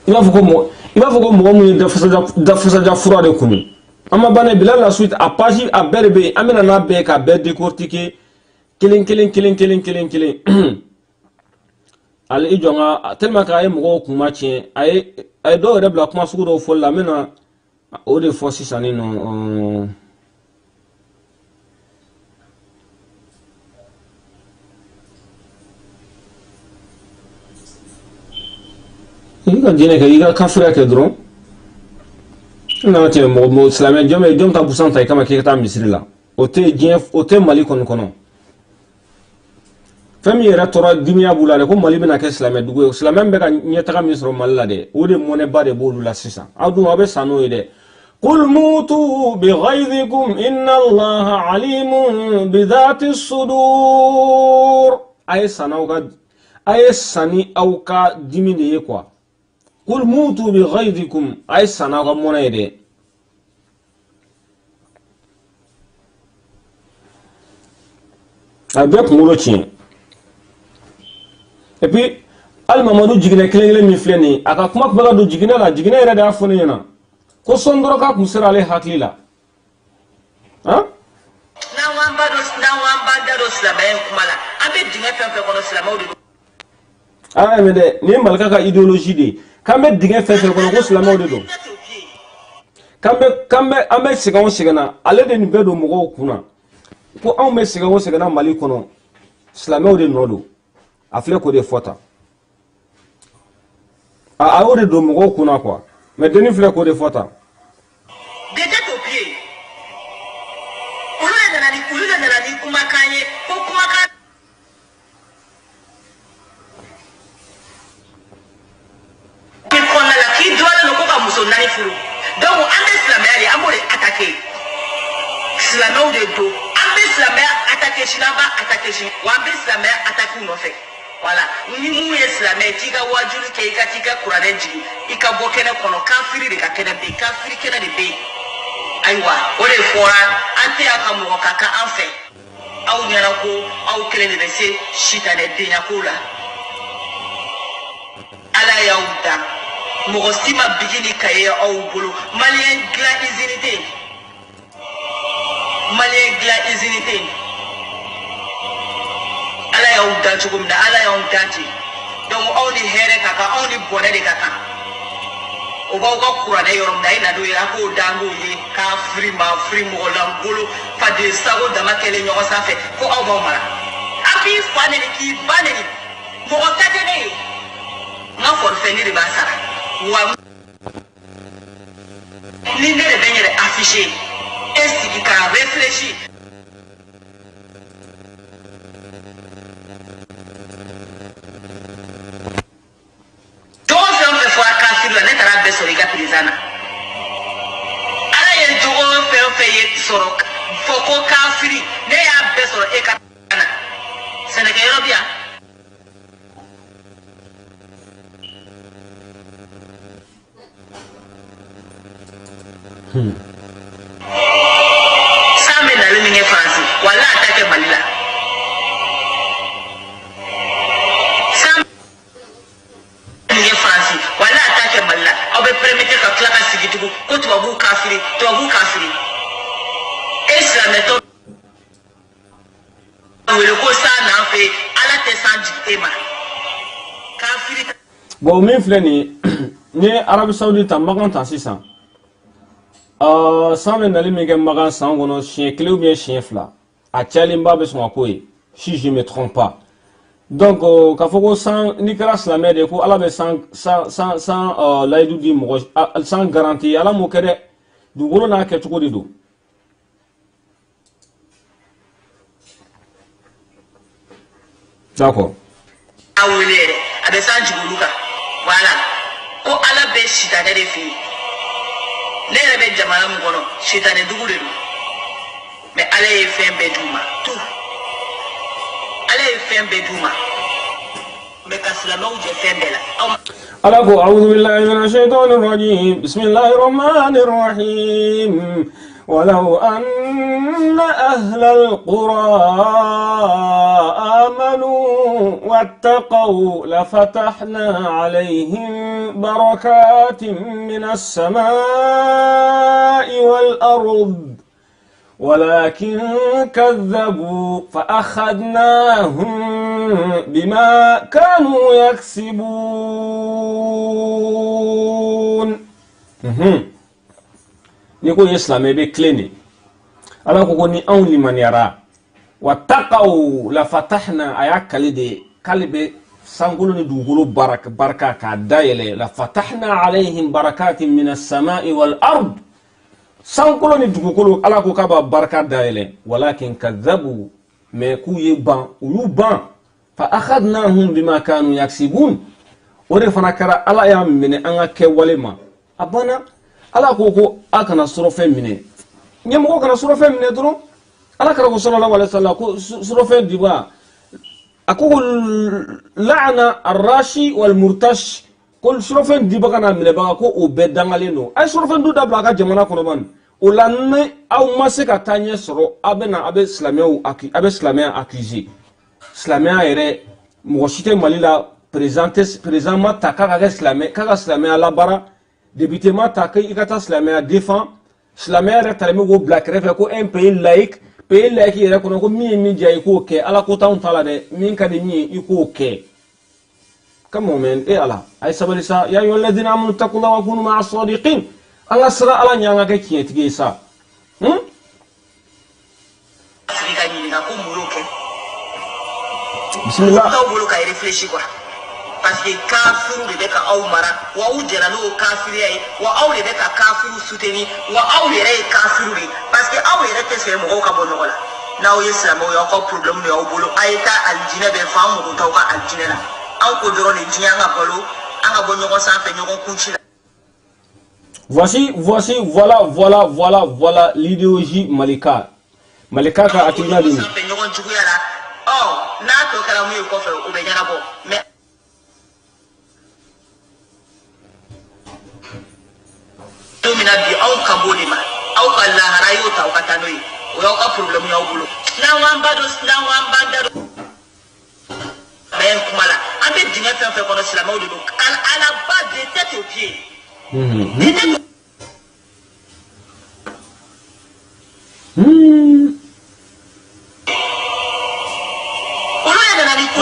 i b'a fɔ ko mɔgɔ min ye dafasaja fura de kunu an ma banna bila la suite a page a bɛɛ de bɛ yen an bɛna n'a bɛɛ k'a bɛɛ décortiquer kelen ale i jɔ n ka tellement que a ye mɔgɔw kuma tiɲɛ a ye dɔw yɛrɛ bila kuma sugu dɔw fɔli la n bɛna o de fɔ sisan nin nɔ i ka dinɛ kɛ i ka kafiriya kɛ dɔrɔn i nana tɛmɛ mɔgɔ silamɛ jɔn ka busan ta i kama k'i ka taa misiri la o tɛ mali kɔni kɔnɔ fɛn min yɛrɛ tɔɔrɔ dimiya b'u la dɛ ko mali bɛna kɛ silamɛ dugu ye silamɛ bɛ ka ɲɛtaga min sɔrɔ mali la dɛ o de mɔnɛba de b'olu la sisan aw dun aw bɛ san n'o ye dɛ قل موتوا بغيظكم إن الله عليم بذات الصدور أي سنة أوكا دمين يكوا قل موتوا بغيظكم أي سنة أوكا منايدة أبيك مولوتين et puis Al-Mamadou jigine kelen min filɛ nin a ka kuma tun bɛ ka don jigine la jigine yɛrɛ de y'a fɔ ne ɲɛna ko sɔn dɔrɔn k'a kun sera ale hakili la n'an b'a da don silamɛya kuma la an bɛ dingɛ fɛn fɛn kɔnɔ silamɛw de don a mɛ dɛ nin ye malika ka idéologie de ye k'an bɛ dingɛ fɛn fɛn kɔnɔ ko silamɛw de don an bɛ sɛgɛn o sɛgɛnna ale de nin bɛɛ don mɔgɔw kunna ko anw bɛ sɛgɛn o sɛgɛnna Mali kɔnɔ silamɛw de nɔ don a filɛ k'o de fɔ tan a y'o de don mɔgɔw kunna quoi mais denin filɛ k'o de fɔ tan déjà to pied olu de nana ni kumakan ye ko kumakan min kɔnɔna la k'i dɔɔnin don ko ka muso 4 furu donc an bɛ silamɛya de an b'o de attaquer silamɛw de don an bɛ silamɛya attaquer sini an b'a attaquer sini wa an bɛ silamɛya attaquer u nɔfɛ voilà ni mun ye silamɛ k'i ka wajulu kɛ i ka t'i ka kuranɛ jigin i ka bɔ kɛnɛ kɔnɔ kafiri de ka kɛnɛ bɛ yen kafiri kɛnɛ de bɛ yen ayiwa o de fɔra an tɛ yan ka mɔgɔ ka kan an fɛ aw ɲɛna ko aw kelen de bɛ se sitanɛdenya ko la ala y'aw da mɔgɔ si ma bigi ni kaye aw bolo maliyɛn dilan izini tɛ yen maliyɛn dilan izini tɛ yen ala y'aw da cogo min na ala y'aw da ten donc aw ni hɛrɛ ka kan aw ni bɔnɛ de ka kan o b'aw ka kuranɛ yɔrɔ min na e na n'o ye a k'o da an k'o ye k'a firi ma firi mɔgɔ lankolon faden sago dama kɛlen ɲɔgɔn sanfɛ ko aw b'aw mara a b'i fa neni k'i ba neni mɔgɔ ta tɛ ne ye n ka forfait ne de b'a sara wa ni ne de bɛ n yɛrɛ afficher e sigi k'a réfléchir ne taara bɛɛ sɔrɔ i ka président na ala ye jogo fɛn o fɛn ye sɔrɔ fɔ ko kafiri ne y'a bɛɛ sɔrɔ e ka na sɛnɛkɛyɔrɔ bi yan san bɛ nali min kɛ faransi wala a ta kɛ mali la san min kɛ faransi wala a ta kɛ mali la aw bɛ permettre ka tila ka sigi tugun ko tubabu kafiri e silamɛtɔ wele ko san n'an fɛ ala tɛ san jigi e ma kafiri. bon min filɛ nin ye ni ye arabi saoudite ta magan ta sisan san bɛ nali min kɛ magan san kɔnɔ siɲɛ kelen ou bien siɲɛ fila a cayalenba bɛ sɔn ka k'o ye si je me trompe pas. donc k'a fɔ ko san n'i kɛra silamɛ de ye ko ala bɛ san layidu di mɔgɔ san garanti ala m'o kɛ dɛ dugukolo n'a kɛcogo de don. d'accord. a wele yɛrɛ a bɛ san jigi olu kan voilà ko ala bɛ sitanɛ de fɛ yen ne yɛrɛ bɛ jamana min kɔnɔ sitanɛ dugu de don mais ala ye fɛn bɛɛ d'u ma tout ala ye fɛn bɛɛ d'u ma mais ka silamɛw jɛ fɛn bɛɛ la. ala ko a'udhu billahi minash shaitanir rajim bismillahir rahmanir rahim ولو أن أهل القرى آمنوا واتقوا لفتحنا عليهم بركات من السماء والأرض ولكن كذبوا فأخذناهم بما كانوا يكسبون. niko islamé be cléné ala ko ni on limaniyara wattaqaw la fatahna aya kalide kalbe sangulu ni dugulu baraka ka dayele la fatahna alaihim barakatin minas samai wal ard sangulu ni dugulu ala ko kaba baraka dayele walakin kadhabu me ku yeban uyuban fa akhadnahum bima kanu yaksibun ore fana kara ala ya mine anga ke walema abana ala ko akana sɔrɔ fɛn minɛ ɲɛmɔgɔ kana sɔrɔ fɛn minɛ dɔrɔn ala kɛra ko sallallahu alaihi wasallam ko sɔrɔ fɛn diba a ko la'ana ar-rashi wal murtash ko sɔrɔ fɛn diba kana minɛ baga ko o bɛɛ dangalen don ay sɔrɔ fɛn du dabila a ka jamana kɔnɔ ban o la ne aw ma se ka taa ɲɛ sɔrɔ a bɛ silamɛya accuser silamɛya yɛrɛ mɔgɔ si tɛ Mali la président ma ta k'a ka silamɛya labara député ma ta i ka taa silamɛya défend silamɛya yɛrɛ talen bɛ k'o bila kɛrɛfɛ ko un pays laïque yɛrɛ kɔnɔ ko min ye min diya i k'o kɛ ala ko t'anw ta la dɛ min ka di min ye i k'o kɛ come on man e ala a ye sabali sa ya ayyuhal ladhina amanu taqullaha wa kunu ma'as sadiqin an ka siran ala ɲɛ an ka kɛ tiɲɛtigi ye sa. Bismillah. Parce que kafiru de bɛ ka aw mara wa aw jɛra n'o kafiriya ye wa aw de bɛ ka kafiru soutenir wa aw yɛrɛ ye kafiru de parce que aw yɛrɛ tɛ fɛ mɔgɔw ka bɔ ɲɔgɔn la n'aw ye silamɛw ye aw ka problème de y'aw bolo a ye taa alijinɛ bɛɛ fɔ an mago t'aw ka alijinɛ la aw ko dɔrɔn de diɲɛ an ka balo an ka bɔ ɲɔgɔn sanfɛ ɲɔgɔn kunci la. Voilà l'idéologie Malika ka hakilina de sanfɛ ɲɔgɔn juguya la n'a tɔ kɛra mun ye kɔfɛ o bɛ ɲɛnabɔ mais domina bi aw kan b'o de ma au ka lahara y'o ta o ka taa n'o ye o y'aw ka problème y'aw bolo n'an k'an ba dɔn n'an k'an b'an da dɔn bɛn kuma la an bɛ dingɛ fɛn fɛn kɔnɔ silamɛw de don à la base des têtes aux pieds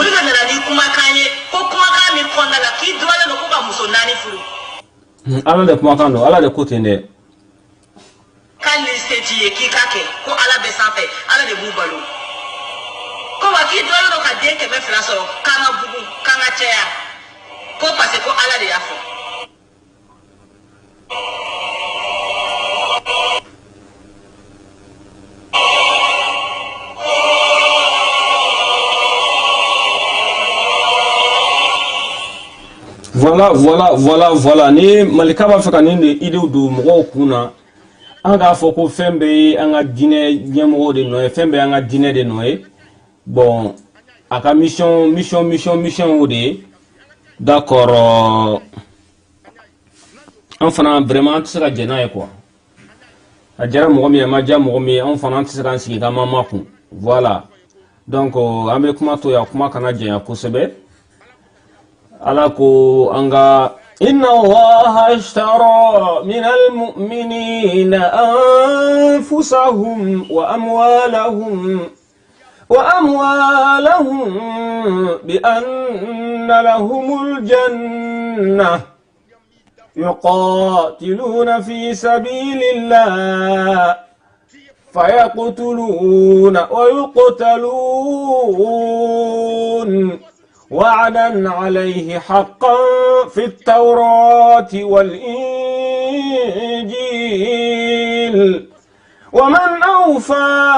olu de nana ni kumakan ye ko kumakan min kɔnɔna la k'i dɔgɔlen don ko ka muso 4 furu ala de kumakan don ala de ko ten dɛ k'ale se t'i ye k'i ka kɛ ko ala bɛ sanfɛ ala de b'u balo ko wa k'i dɔgɔlen don ka den 200 sɔrɔ k'an ka bugu k'an ka cɛya ko parce que ko ala de y'a fɔ Voilà. Ni Malika b'a fɛ ka nin de idéw don mɔgɔw kun na an k'a fɔ ko fɛn bɛɛ ye an ka diinɛ ɲɛmɔgɔw de nɔ ye fɛn bɛɛ ye an ka diinɛ de nɔ ye bon a ka mission o de ye d'accord an fana vraiment an tɛ se ka jɛn n'a ye quoi a diyara mɔgɔ min ye a ma diya mɔgɔ min ye an fana an tɛ se k'an sigi k'an ma makun voilà donc an bɛ kuma to yan kuma kana janya kosɛbɛ ala ko an ka إن الله اشترى من المؤمنين أنفسهم وأموالهم بأن لهم الجنة يقاتلون في سبيل الله فيقتلون ويقتلون وعدا عليه حقا في التوراة والإنجيل ومن أوفى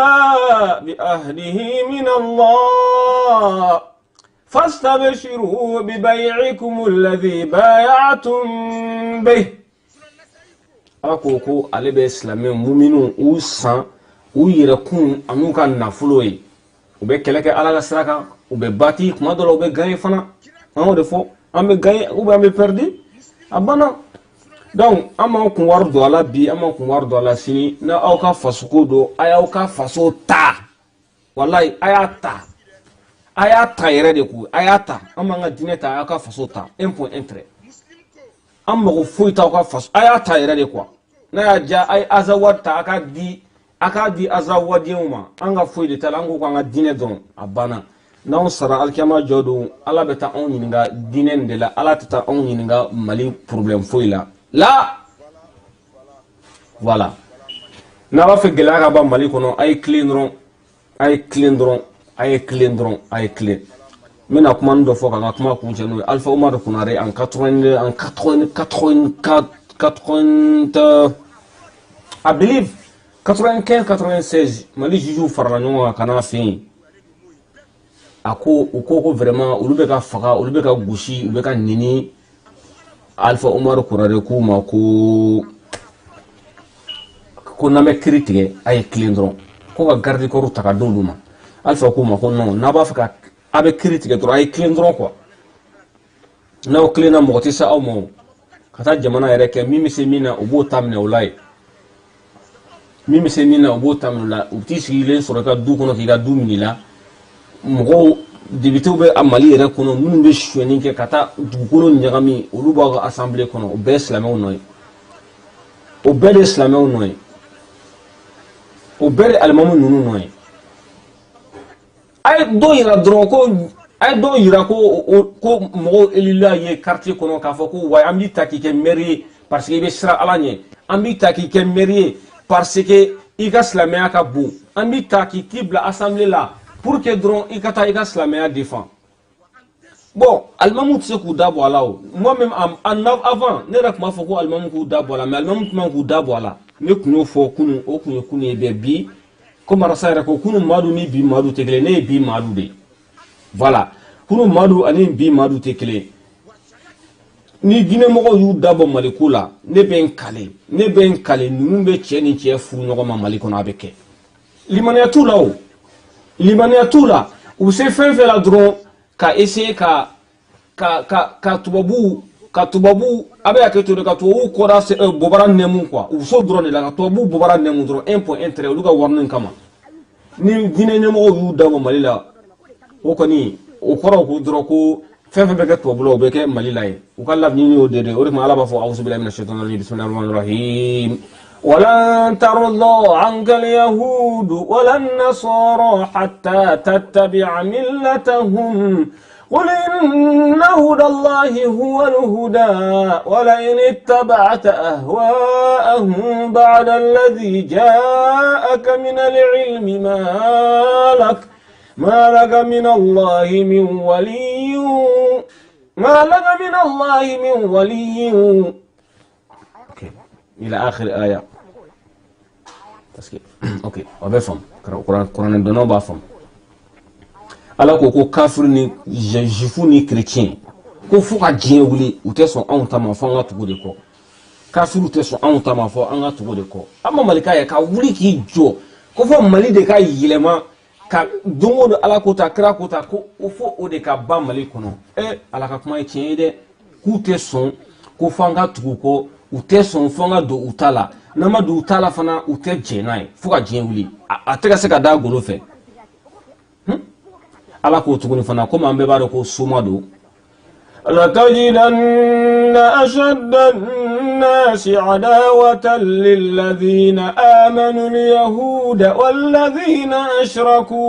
بأهده من الله فاستبشروا ببيعكم الذي بايعتم به أكوكو على بإسلام مؤمنون أوسان ويركون أنوكا نفلوي وبكلك على السراكا ube bati kuma dɔ la ube gagné fana an y'o de fɔ an bɛ gagné ou bien an bɛ perdu a banna donc an m'an kun wari don a la bi an m'an kun wari don a la sini na aw ka fasoko don a y'aw ka faso ta walayi a y'a ta yɛrɛ de ko a y'a ta an m'an ka diinɛ ta a y'a ka faso ta un point un trait an mago foyi t'aw ka faso a y'a ta yɛrɛ de quoi n'a y'a diya a ye azawadi ta a k'a di azawadiyenw ma an ka foyi de t'a la an ko k'an ka diinɛ dɔrɔn a banna n'anw sara alikiyama jɔ don ala bɛ taa anw ɲininka diinɛ nin de la ala tɛ taa anw ɲininka mali problème foyi la voilà n'a b'a fɛ gɛlɛya ka ban mali kɔnɔ a ye tilen dɔrɔn n bɛna kuma dɔ fɔ ka n ka kuma kuncɛ n'o ye Alpha Umaru Konare en 80 I believe 95-96 mali juges farala ɲɔgɔn kan ka n'a fɛ yen a ko u ko vraiment olu bɛ ka faga olu bɛ ka gosi u bɛ ka nini Alpha Umaru Konare k'u ma ko n'an bɛ kiiri tigɛ a ye tilen dɔrɔn ko ka garde corps ta ka d'olu ma Alpha k'u ma ko non n'a b'a fɛ ka a bɛ kiiri tigɛ dɔrɔn a ye tilen dɔrɔn quoi n'aw tilenna mɔgɔ tɛ se aw ma o ka taa jamana yɛrɛ kɛ min bɛ se min na u b'o ta minɛ o la ye min bɛ se min na u b'o ta minɛ o la u t'i sigilen sɔrɔ i ka du kɔnɔ k'i ka du minɛ i la mɔgɔw députés bɛ a Mali yɛrɛ kɔnɔ minnu bɛ suyɛnni kɛ ka taa dugukolo ɲagami olu b'aw ka assemblée kɔnɔ o bɛɛ ye silamɛw nɔ ye o bɛɛ de ye silamɛw nɔ ye o bɛɛ de alimamu ninnu nɔ ye a ye dɔ yira dɔrɔn ko a ye dɔ yira ko mɔgɔw élus ye quartier kɔnɔ k'a fɔ ko wa an b'i ta k'i kɛ maire ye parce que i bɛ siran Ala ɲɛ an b'i ta k'i kɛ maire ye parce que i ka silamɛya ka bon an b'i ta k'i bila assemblée la pour que dɔrɔn i ka taa i ka silamɛya défend bon alimamu tɛ se k'u da bɔ a la o moi même avant ne yɛrɛ tun b'a fɔ ko alimamu k'u da bɔ a la mais alimamu tun man k'u da bɔ a la ne tun y'o fɔ kunun o tun ye kunun ye bɛɛ bi ko marasa yɛrɛ ko kunun Madu ni bi Madu tɛ kelen ne ye bi Madu de voilà kunun Madu ani bi Madu tɛ kelen ni diinɛmɔgɔw y'u da bɔ Mali ko la ne bɛ n kale ninnu bɛ cɛ ni cɛ furu ɲɔgɔn ma Mali kɔnɔ a bɛ kɛ limaniya t'u la o limaniya t'u la u bɛ se fɛn fɛn la dɔrɔn ka essayer ka tubabuw katubabu abe aketo de katubabu kora se bobara nemu quoi ou so drone la katubabu bobara nemu drone 1.1 oluga warning kama ni dine nemo yu dawo malila o koni o kora ko dro ko fefe be gato bulo be ke malila e o kala ni o de o ma ala ba fo a'udhu billahi minash shaitanir rajim bismillahir rahmanir rahim ولن ترضى عنك اليهود ولا النصارى حتى تتبع ملتهم قل إن هدى الله هو الهدى ولئن اتبعت أهواءهم بعد الذي جاءك من العلم ما لك من الله من ولي إلى آخر آية اوكي وبفهم القرآن دونو بافهم ala ko kafir ni jifu ni chrétien ko fuka jien wuli uteso an tama fo nga tugo de ko kafir uteso an tama fo an nga tugo de ko amma malika ya ka wuli ki jo ko fo mali de ka yilema ka dongo do ala ko ta kra ko ta ko fo o de ka ba mali kono ala ka kuma chien de ku teso ko fanga tugo ko uteso fanga do utala nama do utala fana ute jenai fuka jien wuli ateka se ka da golo fe ala ko tuguni fana ko man be ba ko sumado la tajidanna ashadda an-nasi adawatan lil ladhina amanu al-yahuda wal ladhina ashraku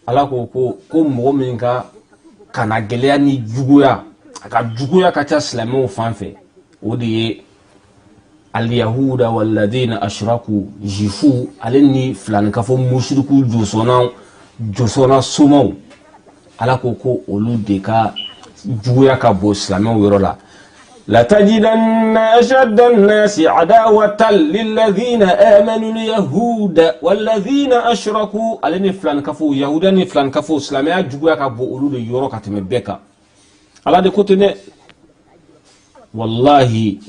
ala ko mo min ka kana gelea ni juguya ka ta islamu fanfe odi al-yahuda walladhina ashraku jifu aleni flan kafo mushriku josona sumo ala ko olu de ka juya ka bo islamu yorola la tajidanna ashadda an-nasi adawatan lilladhina amanu al-yahuda walladhina ashraku aleni flan kafo yahudani flan kafo islamu juya ka bo olu de yoro ka teme beka ala de kotene wallahi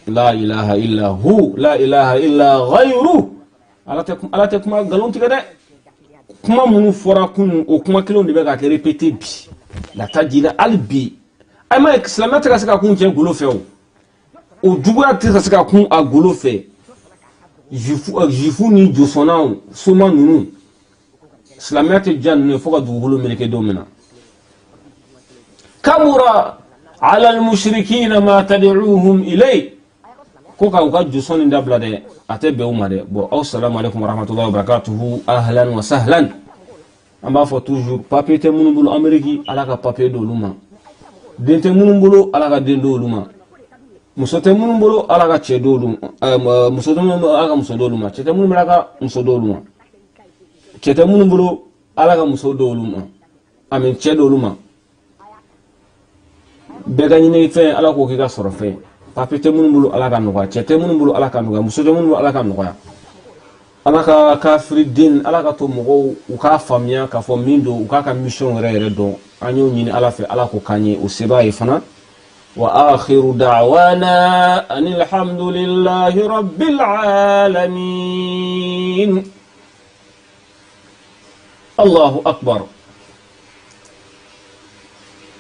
لا إله إلا هو لا إله إلا غيره على تكما قالون تكده كما منفركون وكما كلون دي بقى ريبيتي بي لا تجينا البي أما إسلامات كاسكا كون جن غلوفه وجوغا تكاسكا كون أغلوفه جيفوني جوسونا سوما نونو إسلامات جان نفوق دوغلو ملكي دومنا كامورا على المشركين ما تدعوهم إليه كوكا وكا جوسون دابلا دي اتبه وما دي بو السلام عليكم ورحمه الله وبركاته اهلا وسهلا اما فو توجور بابي تي مونبول امريكي علاكا بابي دولوما دنت مونبول علاكا دين دولوما مسوت مونبول علاكا تشي دولوما مسوت مونبول علاكا مسو دولوما تشي مونبول علاكا مسو دولوما تشي مونبول علاكا مسو دولوما امين تشي دولوما بغاني ني في علاكو كيكا سورفي papete munbulu ala ka noga chete munbulu ala ka noga musojo munbulu ala ka noga ala ka kafiri din ala ka to mogo u ka famia ka fo mindo u ka mission rere do anyo nyini ala fe ala ko kanye o seba ifana wa akhiru da'wana anil hamdulillahi rabbil alamin Allahu akbar.